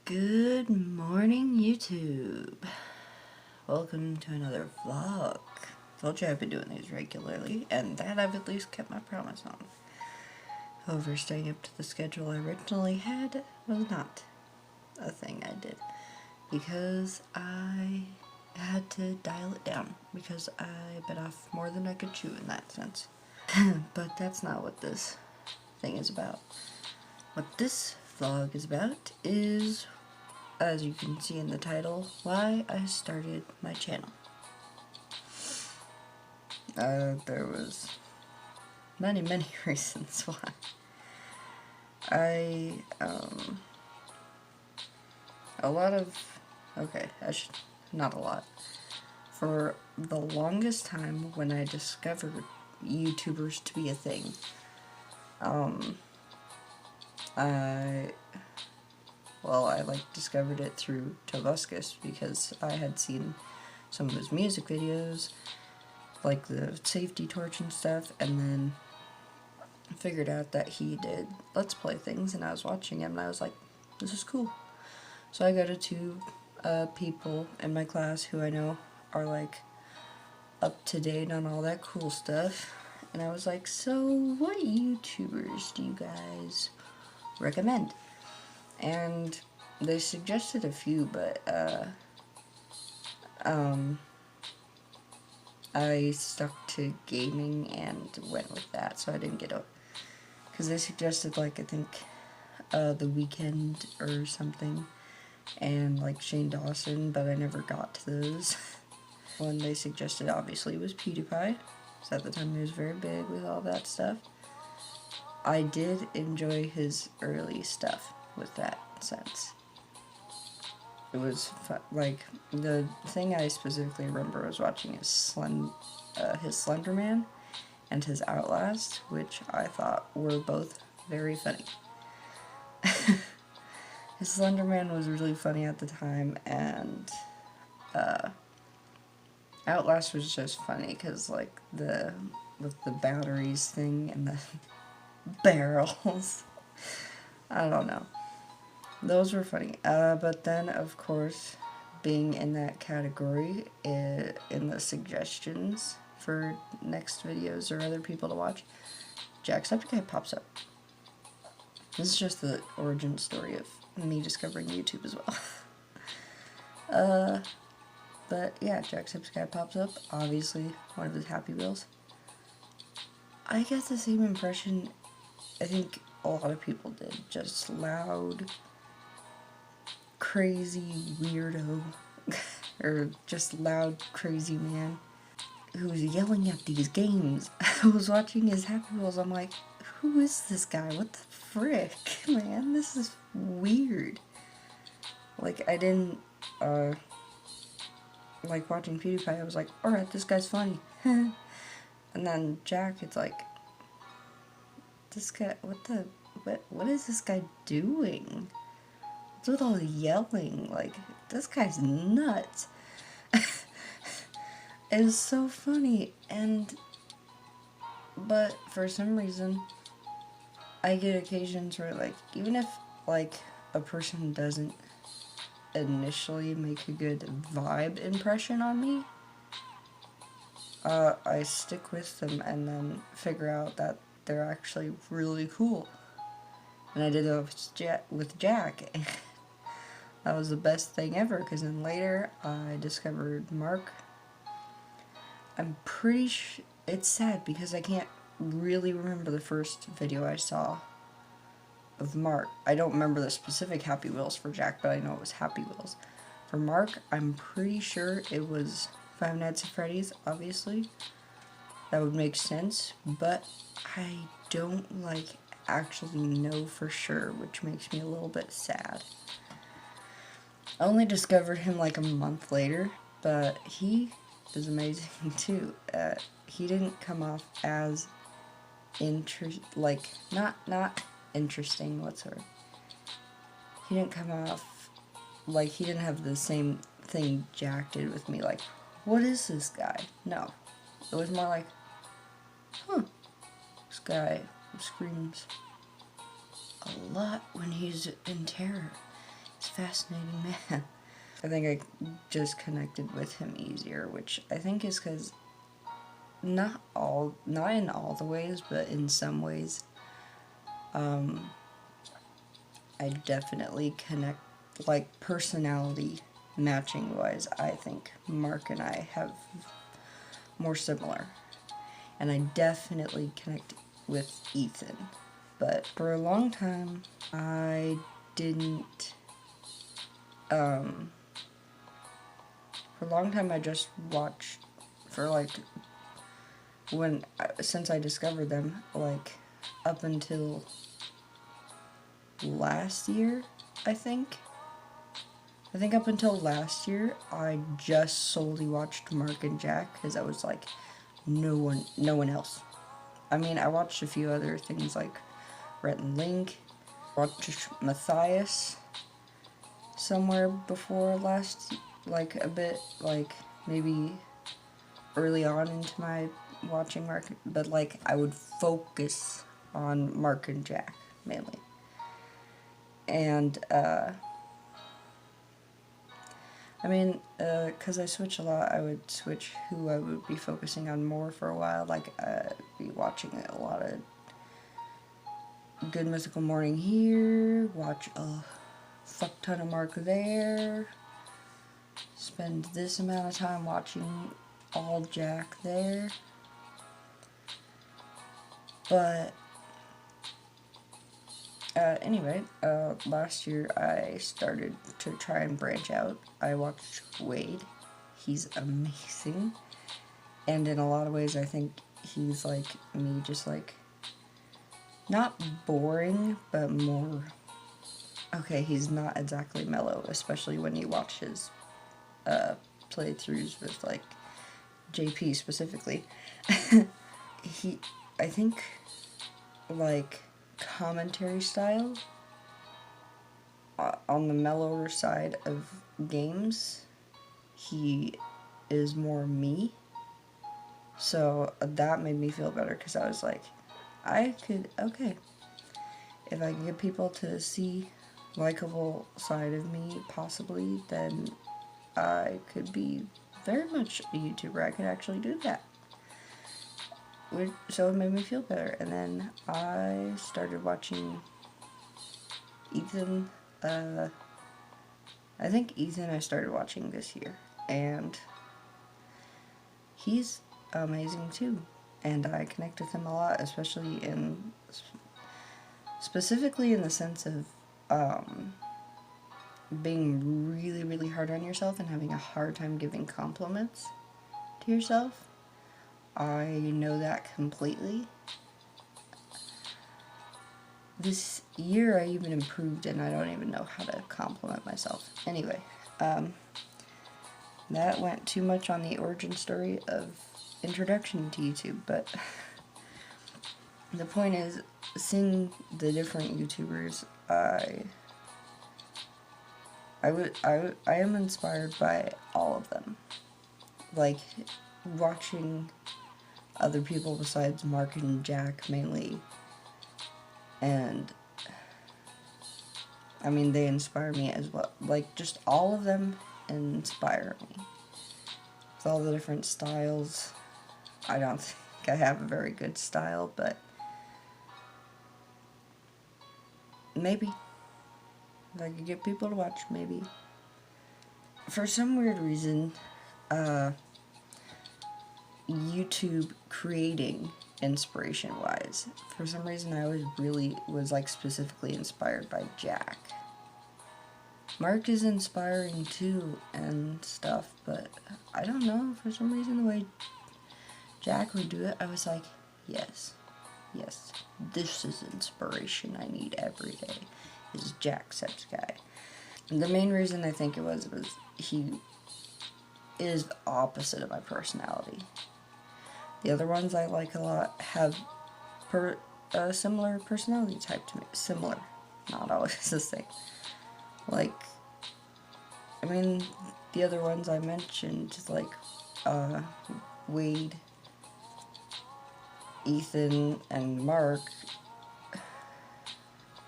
Good morning, YouTube. Welcome to another vlog. Told you I've been doing these regularly, and that I've at least kept my promise on. However, staying up to the schedule I originally had was not a thing I did, because I had to dial it down, because I bit off more than I could chew in that sense. But that's not what this thing is about. What this vlog is about is, as you can see in the title, why I started my channel. There was many reasons why. Not a lot. For the longest time when I discovered YouTubers to be a thing, I discovered it through Tobuscus because I had seen some of his music videos, like the safety torch and stuff, and then figured out that he did Let's Play things, and I was watching him and I was like, this is cool. So I go to two people in my class who I know are like up to date on all that cool stuff, and I was like, so what YouTubers do you guys recommend? And they suggested a few, but I stuck to gaming and went with that, so I didn't get a, because they suggested, like, I think The Weeknd or something, and like Shane Dawson, but I never got to those. One they suggested obviously was PewDiePie, so at the time he was very big with all that stuff. I did enjoy his early stuff with that sense. It was fun. Like, the thing I specifically remember was watching his Slender Man and his Outlast, which I thought were both very funny. His Slender Man was really funny at the time, and Outlast was just funny because, like, with the batteries thing and the barrels. I don't know. Those were funny. But then, of course, being in that category, in the suggestions for next videos or other people to watch, Jacksepticeye pops up. This is just the origin story of me discovering YouTube as well. But yeah, Jacksepticeye pops up, obviously one of his Happy Wheels. I get the same impression I think a lot of people did, just loud, crazy weirdo, or just loud, crazy man who's yelling at these games. I was watching his Happy Wheels, I'm like, who is this guy? What the frick, man? This is weird. Like, I didn't, like, watching PewDiePie, I was like, alright, this guy's funny. And then Jack, it's like, this guy, what is this guy doing? What's with all the yelling? Like, this guy's nuts. It's so funny, but for some reason, I get occasions where, like, even if, like, a person doesn't initially make a good vibe impression on me, I stick with them and then figure out that they're actually really cool. And I did that with Jack. That was the best thing ever, because then later I discovered Mark. I'm pretty sure, it's sad because I can't really remember the first video I saw of Mark. I don't remember the specific Happy Wheels for Jack, but I know it was Happy Wheels. For Mark, I'm pretty sure it was Five Nights at Freddy's, obviously. That would make sense, but I don't, like, actually know for sure, which makes me a little bit sad. I only discovered him like a month later, but he is amazing too. He didn't come off as not interesting, whatsoever. He didn't come off, like, he didn't have the same thing Jack did with me, like, what is this guy? No. It was more like, huh, this guy screams a lot when he's in terror. He's fascinating man. I think I just connected with him easier, which I think is because not in all the ways, but in some ways, I definitely connect, like, personality matching wise. I think Mark and I have more similar, and I definitely connect with Ethan. But for a long time, I didn't. For a long time, I just watched for like since I discovered them, like up until last year, I think. I think up until last year, I just solely watched Mark and Jack because I was like, no one else. I mean, I watched a few other things like Rhett and Link, watched Matthias somewhere before last, like a bit, like maybe early on into my watching Mark, but like I would focus on Mark and Jack mainly. And I mean, because I switch a lot, I would switch who I would be focusing on more for a while. Like, I'd be watching a lot of Good Mythical Morning here, watch a fuck ton of Mark there, spend this amount of time watching all Jack there. But anyway, last year I started to try and branch out. I watched Wade. He's amazing. And in a lot of ways, I think he's like me, just like, not boring, but more, okay, he's not exactly mellow, especially when you watch his playthroughs with, like, JP specifically. I think, like, commentary style on the mellower side of games, he is more me. So that made me feel better because I was like, okay, if I can get people to see likable side of me, possibly, then I could be very much a YouTuber. I could actually do that. So it made me feel better. And then I started watching Ethan. I think Ethan I started watching this year. And he's amazing too. And I connect with him a lot, especially specifically in the sense of being really, really hard on yourself and having a hard time giving compliments to yourself. I know that completely. This year I even improved and I don't even know how to compliment myself. Anyway, that went too much on the origin story of introduction to YouTube, but the point is, seeing the different YouTubers, I am inspired by all of them. Like, watching other people besides Mark and Jack mainly, and I mean, they inspire me as well. Like, just all of them inspire me. With all the different styles. I don't think I have a very good style, but maybe. If I could get people to watch, maybe. For some weird reason, YouTube creating inspiration-wise, for some reason I was like specifically inspired by Jack. Mark is inspiring too and stuff, but I don't know, for some reason the way Jack would do it, I was like, yes, this is inspiration I need every day, is Jacksepticeye. The main reason I think it was he is the opposite of my personality. The other ones I like a lot have a similar personality type to me. Similar, not always the same. Like, I mean, the other ones I mentioned, like Wade, Ethan, and Mark,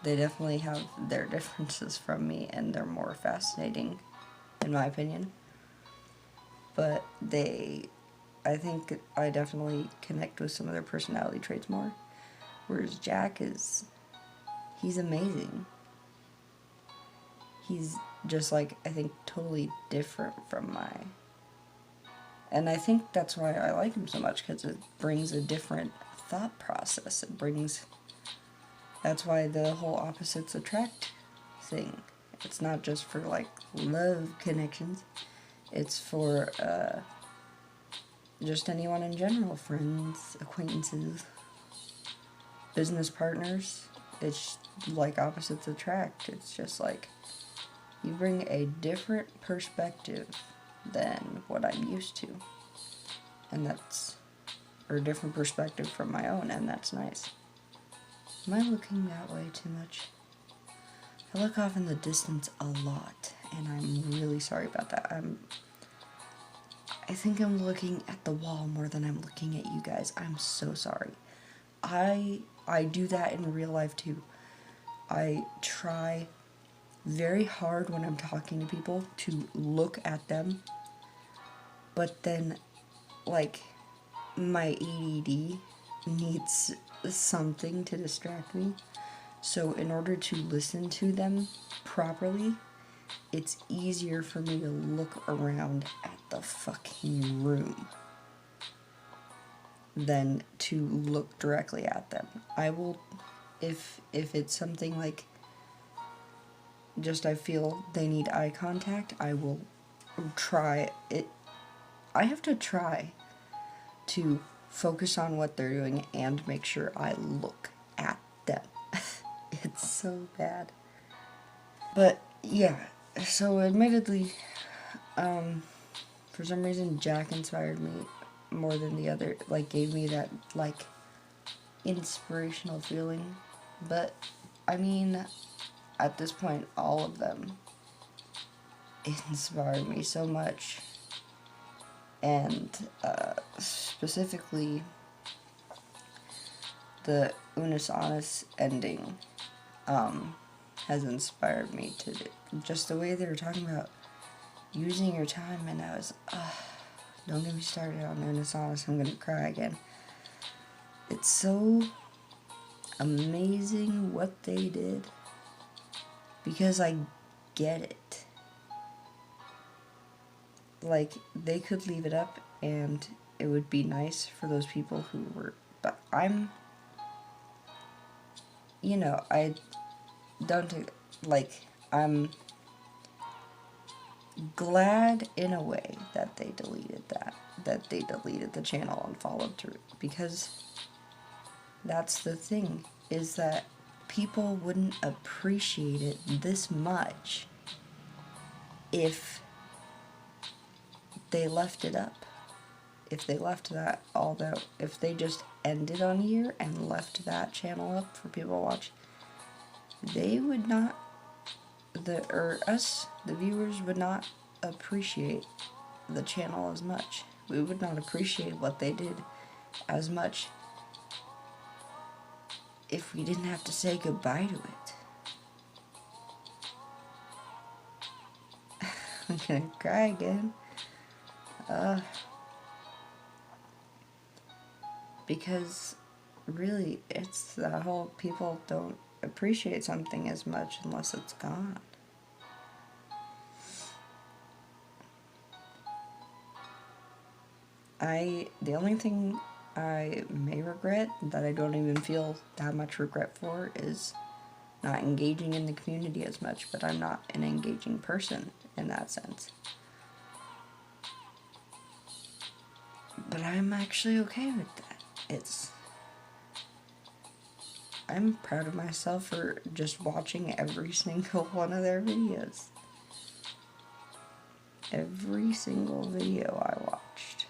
they definitely have their differences from me, and they're more fascinating, in my opinion. But I think I definitely connect with some of their personality traits more. Whereas Jack he's amazing. He's just like, I think, totally different from and I think that's why I like him so much, because it brings a different thought process. That's why the whole opposites attract thing. It's not just for, like, love connections. It's for, just anyone in general. Friends, acquaintances, business partners. It's like opposites attract. It's just like, you bring a different perspective than what I'm used to. And or a different perspective from my own, and that's nice. Am I looking that way too much? I look off in the distance a lot, and I'm really sorry about that. I think I'm looking at the wall more than I'm looking at you guys. I'm so sorry. I do that in real life too. I try very hard when I'm talking to people to look at them, but then, like, my ADD needs something to distract me. So in order to listen to them properly, it's easier for me to look around at the fucking room than to look directly at them. I will, if it's something like, just I feel they need eye contact, I will try it. I have to try to focus on what they're doing and make sure I look at them. It's so bad. But yeah, so admittedly, for some reason Jack inspired me more than the other, like, gave me that, like, inspirational feeling. But I mean, at this point, all of them inspired me so much. And specifically, the Unus Annus ending has inspired me to just the way they were talking about using your time, and I was, don't get me started on Unus Annus, I'm gonna cry again. It's so amazing what they did, because I get it. Like, they could leave it up and it would be nice for those people who were, but I don't, like, I'm glad in a way that they deleted the channel and followed through, because that's the thing, is that people wouldn't appreciate it this much if they left it up. If they left that, if they just ended on here and left that channel up for people to watch, they would not, the viewers would not appreciate the channel as much. We would not appreciate what they did as much if we didn't have to say goodbye to it. I'm gonna cry again. Because really, it's the whole, people don't appreciate something as much unless it's gone. The only thing I may regret, that I don't even feel that much regret for, is not engaging in the community as much, but I'm not an engaging person in that sense. But I'm actually okay with that. I'm proud of myself for just watching every single one of their videos. Every single video I watched.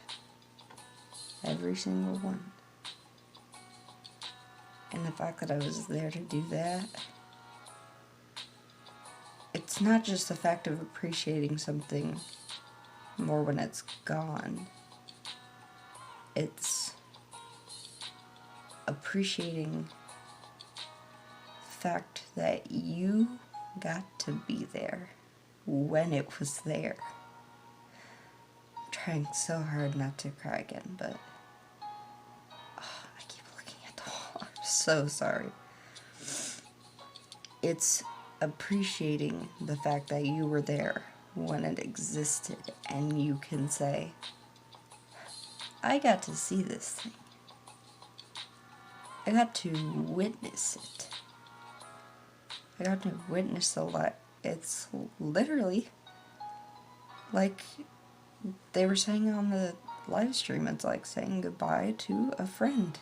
Every single one. And the fact that I was there to do that, it's not just the fact of appreciating something more when it's gone. It's appreciating fact that you got to be there when it was there. I'm trying so hard not to cry again, but I keep looking at the wall. I'm so sorry. It's appreciating the fact that you were there when it existed, and you can say, I got to see this thing. I got to witness it. I got to witness a lot. It's literally like they were saying on the live stream, it's like saying goodbye to a friend.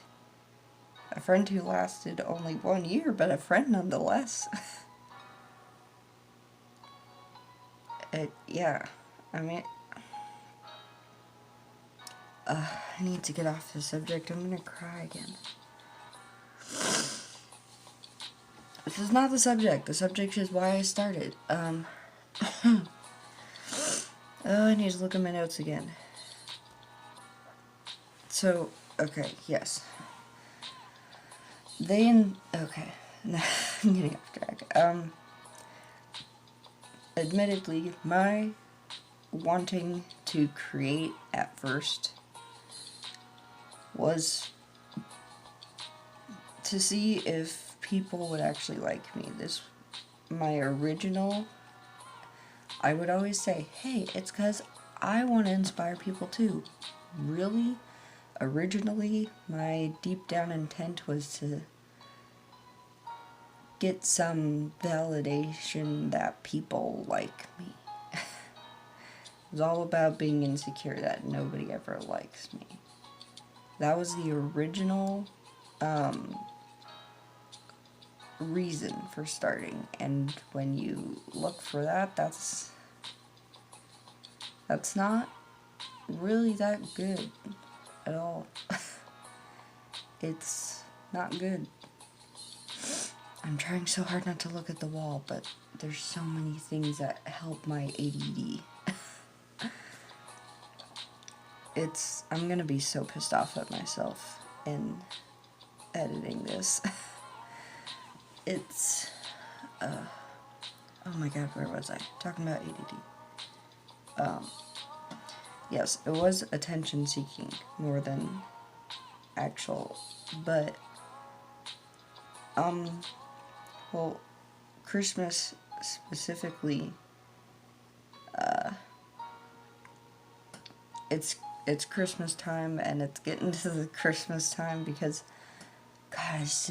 A friend who lasted only 1 year, but a friend nonetheless. Yeah, I mean, I need to get off the subject. I'm gonna cry again. This is not the subject. The subject is why I started. Oh, I need to look at my notes again. So, okay, yes. Okay, I'm getting off track. Admittedly, my wanting to create at first was to see if people would actually like me. My original, I would always say, hey, it's because I want to inspire people too. Really, originally, my deep down intent was to get some validation that people like me. It was all about being insecure that nobody ever likes me. That was the original reason for starting, and when you look for that, that's not really that good at all. It's not good. I'm trying so hard not to look at the wall, but there's so many things that help my ADD. I'm gonna be so pissed off at myself in editing this. Oh my god, where was I? Talking about ADD. Yes, it was attention seeking more than actual, but, well, Christmas specifically, it's Christmas time, and it's getting to the Christmas time because, God, as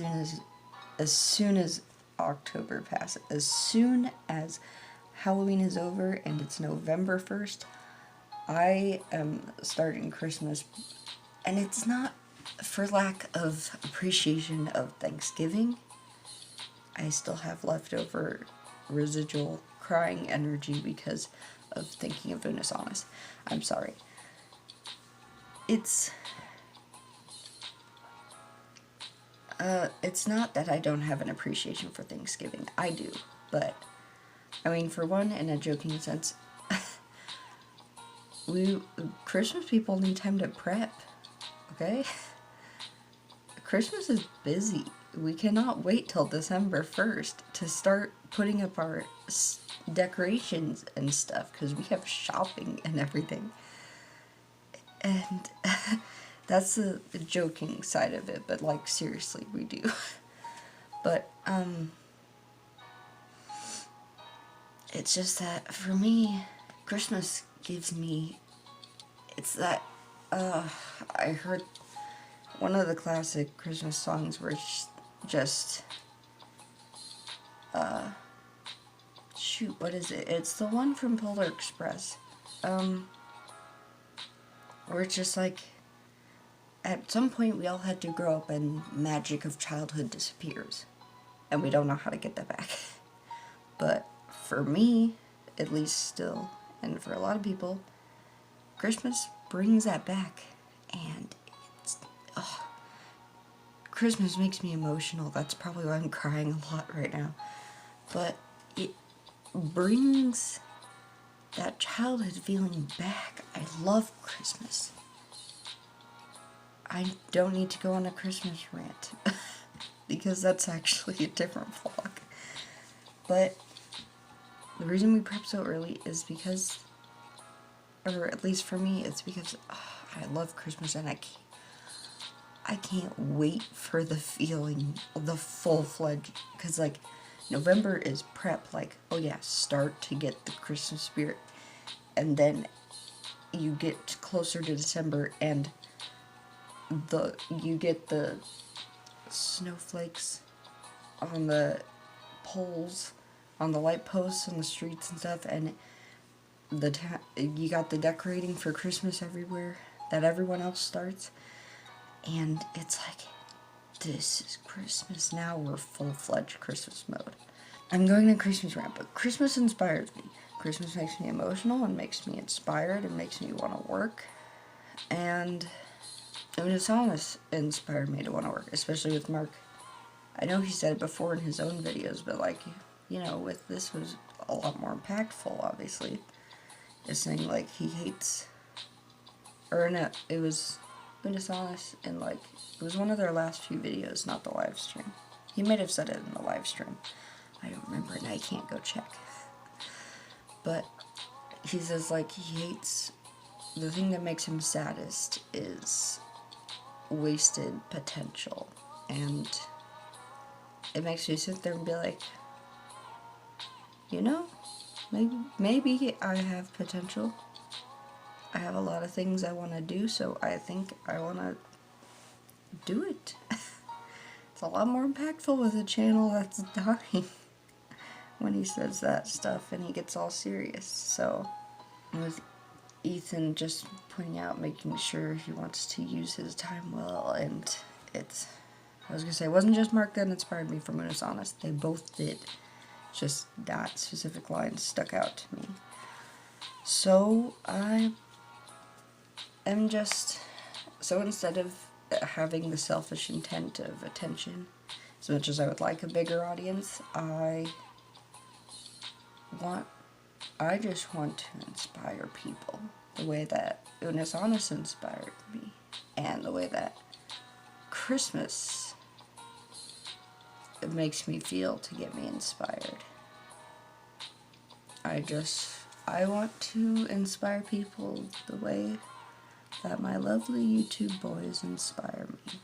soon as October passes, as soon as Halloween is over and it's November 1st, I am starting Christmas, and it's not for lack of appreciation of Thanksgiving. I still have leftover residual crying energy because of thinking of Venus Honest. I'm sorry. It's not that I don't have an appreciation for Thanksgiving. I do, but, I mean, for one, in a joking sense, Christmas people need time to prep, okay? Christmas is busy. We cannot wait till December 1st to start putting up our decorations and stuff, because we have shopping and everything. And that's the joking side of it, but, like, seriously, we do. But, it's just that, for me, Christmas gives me, it's that, I heard one of the classic Christmas songs where it's just, shoot, what is it? It's the one from Polar Express, where it's just like, at some point we all had to grow up and magic of childhood disappears, and we don't know how to get that back. But for me, at least still, and for a lot of people, Christmas brings that back, and Christmas makes me emotional. That's probably why I'm crying a lot right now. But it brings that childhood feeling back. I love Christmas. I don't need to go on a Christmas rant. because that's actually a different vlog. But the reason we prep so early is because, or at least for me, it's because I love Christmas and I can't wait for the feeling, the full-fledged, because like November is prep, like, oh yeah, start to get the Christmas spirit, and then you get closer to December and you get the snowflakes on the poles, on the light posts on the streets and stuff, and you got the decorating for Christmas everywhere that everyone else starts, and it's like, this is Christmas now. We're full-fledged Christmas mode. I'm going to Christmas rant, but Christmas inspires me. Christmas makes me emotional and makes me inspired and makes me want to work. And Unisonus inspired me to want to work, especially with Mark. I know he said it before in his own videos, but like, you know, with this was a lot more impactful, obviously. It's saying like he hates, or no, it was Unisonus, and like, it was one of their last few videos, not the live stream. He might have said it in the live stream. I don't remember, and I can't go check. But he says like he hates, the thing that makes him saddest is wasted potential, and it makes me sit there and be like, you know, maybe I have potential. I have a lot of things I want to do, so I think I want to do it. It's a lot more impactful with a channel that's dying when he says that stuff and he gets all serious. So with Ethan just pointing out, making sure he wants to use his time well, and it's, I was gonna say, it wasn't just Mark that inspired me from Unisonus. They both did. Just that specific line stuck out to me. So I am just, so instead of having the selfish intent of attention, as much as I would like a bigger audience, I just want to inspire people the way that Unisonus inspired me, and the way that Christmas, it makes me feel to get me inspired. I want to inspire people the way that my lovely YouTube boys inspire me.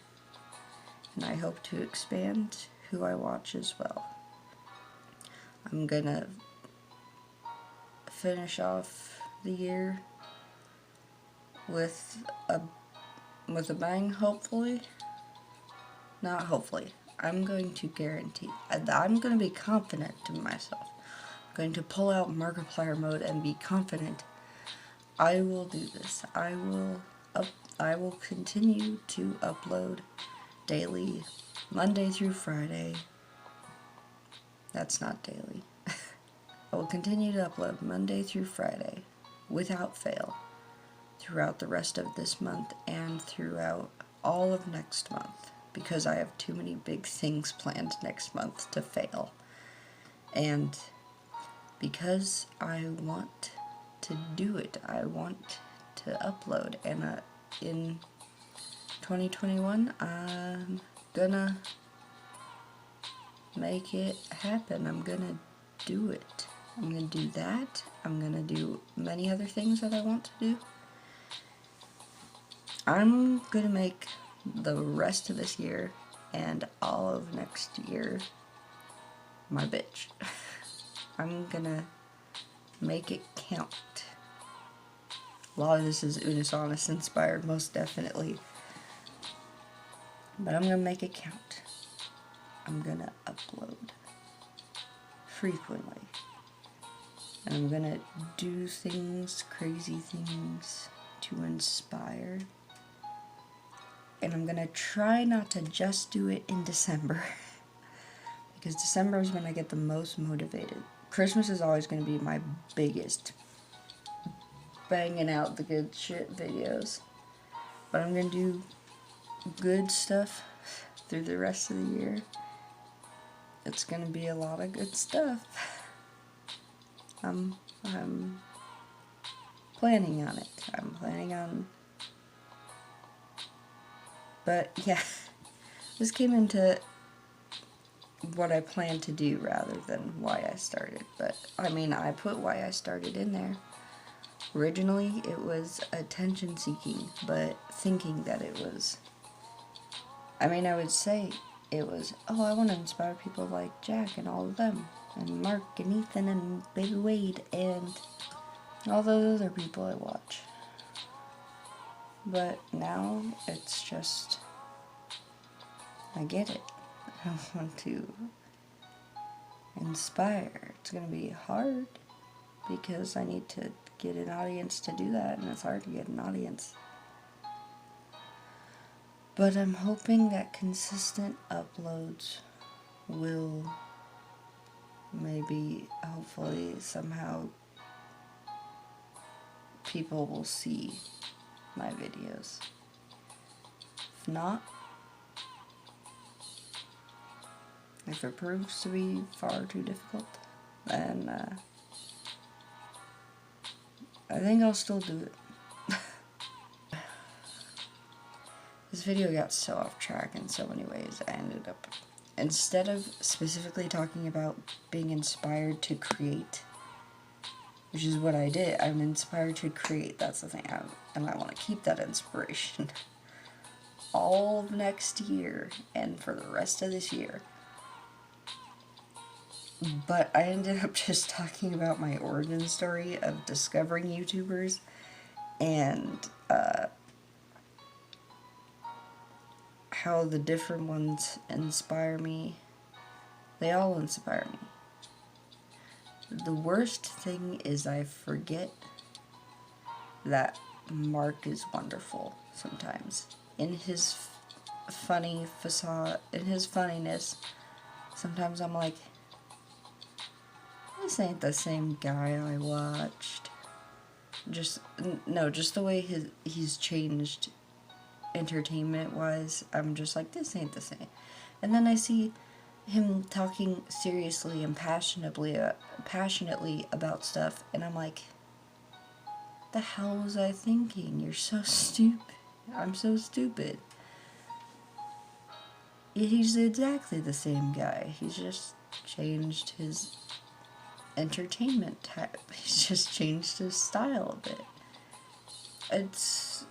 And I hope to expand who I watch as well. I'm gonna finish off the year with a bang, hopefully. Not hopefully. I'm going to guarantee. I'm going to be confident in myself. I'm going to pull out Markiplier mode and be confident. I will do this. I will continue to upload daily, Monday through Friday. That's not daily. I will continue to upload Monday through Friday without fail throughout the rest of this month and throughout all of next month, because I have too many big things planned next month to fail. And because I want to do it, I want to upload, and in 2021 I'm gonna make it happen. I'm gonna do it. I'm gonna do that. I'm gonna do many other things that I want to do. I'm gonna make the rest of this year and all of next year my bitch. I'm gonna make it count. A lot of this is Unisonus inspired, most definitely. But I'm gonna make it count. I'm gonna upload frequently. And I'm gonna do things, crazy things, to inspire. And I'm gonna try not to just do it in December. Because December is when I get the most motivated. Christmas is always gonna be my biggest banging out the good shit videos. But I'm gonna do good stuff through the rest of the year. It's gonna be a lot of good stuff. I'm planning on it. I'm planning on... But yeah, this came into what I plan to do rather than why I started. But, I mean, I put why I started in there. Originally, it was attention seeking, but thinking that it was, I mean, I would say it was, oh, I want to inspire people like Jack and all of them, and Mark and Ethan and Baby Wade and all those other people I watch. But now it's just, I get it. I want to inspire. It's going to be hard because I need to get an audience to do that, and it's hard to get an audience. But I'm hoping that consistent uploads will maybe, hopefully, somehow people will see my videos. If not, if it proves to be far too difficult, then I think I'll still do it. This video got so off track in so many ways. I ended up, instead of specifically talking about being inspired to create, which is what I did, I'm inspired to create, that's the thing, and I want to keep that inspiration all of next year and for the rest of this year. But I ended up just talking about my origin story of discovering YouTubers and how the different ones inspire me. They all inspire me. The worst thing is I forget that Mark is wonderful sometimes. In his funny facade, in his funniness, sometimes I'm like, this ain't the same guy I watched. Just the way he's changed entertainment-wise, I'm just like, this ain't the same. And then I see him talking seriously and passionately about stuff, and I'm like, the hell was I thinking? You're so stupid. I'm so stupid. He's exactly the same guy. He's just changed his entertainment type. He's just changed his style a bit. It's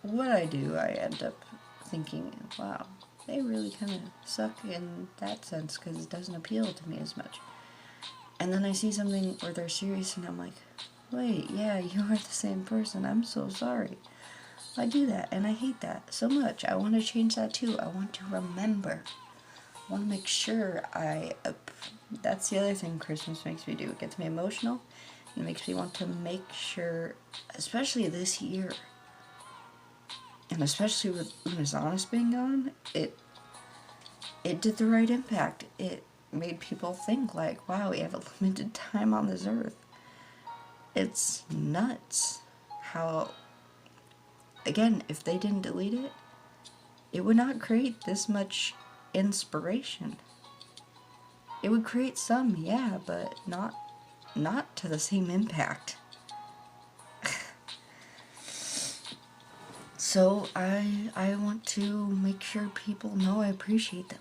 what I do. I end up thinking, wow, they really kind of suck in that sense because it doesn't appeal to me as much. And then I see something where they're serious and I'm like, wait, yeah, you are the same person. I'm so sorry. I do that and I hate that so much. I want to change that too. I want to remember. I want to make sure that's the other thing Christmas makes me do. It gets me emotional. It makes me want to make sure, especially this year, and especially with Una's Honest being gone, it did the right impact. It made people think like, wow, we have a limited time on this earth. It's nuts how, again, if they didn't delete it, it would not create this much inspiration. It would create some, yeah, but not to the same impact. So I want to make sure people know I appreciate them.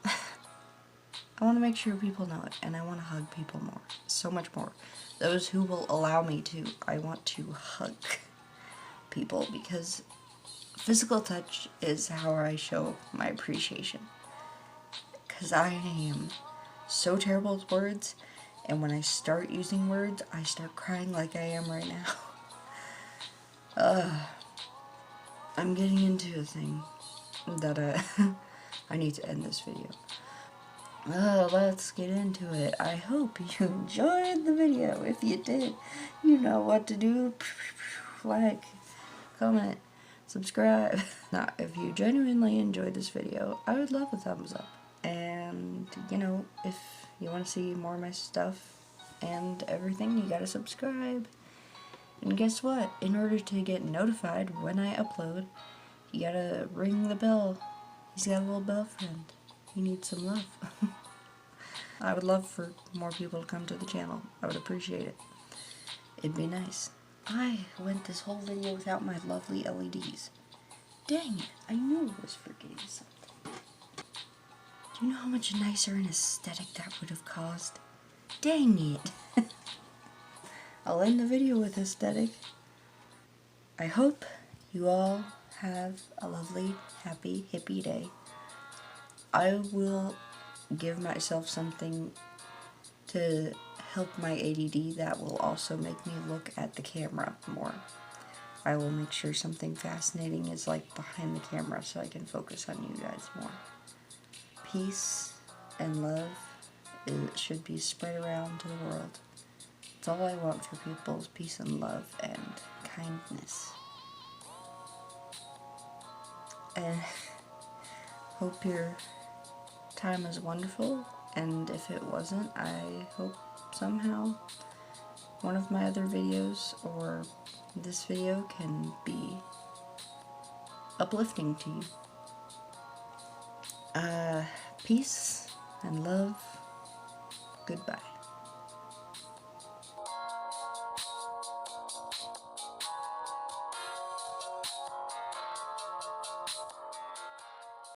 I want to make sure people know it, and I want to hug people more, so much more. Those who will allow me to, I want to hug people, because physical touch is how I show my appreciation. Because I am so terrible with words, and when I start using words, I start crying like I am right now. I'm getting into a thing that I need to end this video. Let's get into it. I hope you enjoyed the video. If you did, you know what to do. Like, comment, subscribe. Now, if you genuinely enjoyed this video, I would love a thumbs up. And, you know, if you want to see more of my stuff and everything, you gotta subscribe. And guess what? In order to get notified when I upload, you gotta ring the bell. He's got a little bell friend. He needs some love. I would love for more people to come to the channel. I would appreciate it. It'd be nice. I went this whole video without my lovely LEDs. Dang it, I knew I was forgetting something. Do you know how much nicer an aesthetic that would have caused? Dang it. I'll end the video with aesthetic. I hope you all have a lovely, happy, hippie day. I will give myself something to help my ADD that will also make me look at the camera more. I will make sure something fascinating is like behind the camera so I can focus on you guys more. Peace and love should be spread around to the world. It's all I want for people is peace and love and kindness. And hope your time is wonderful, and if it wasn't, I hope somehow one of my other videos or this video can be uplifting to you. Peace and love. Goodbye.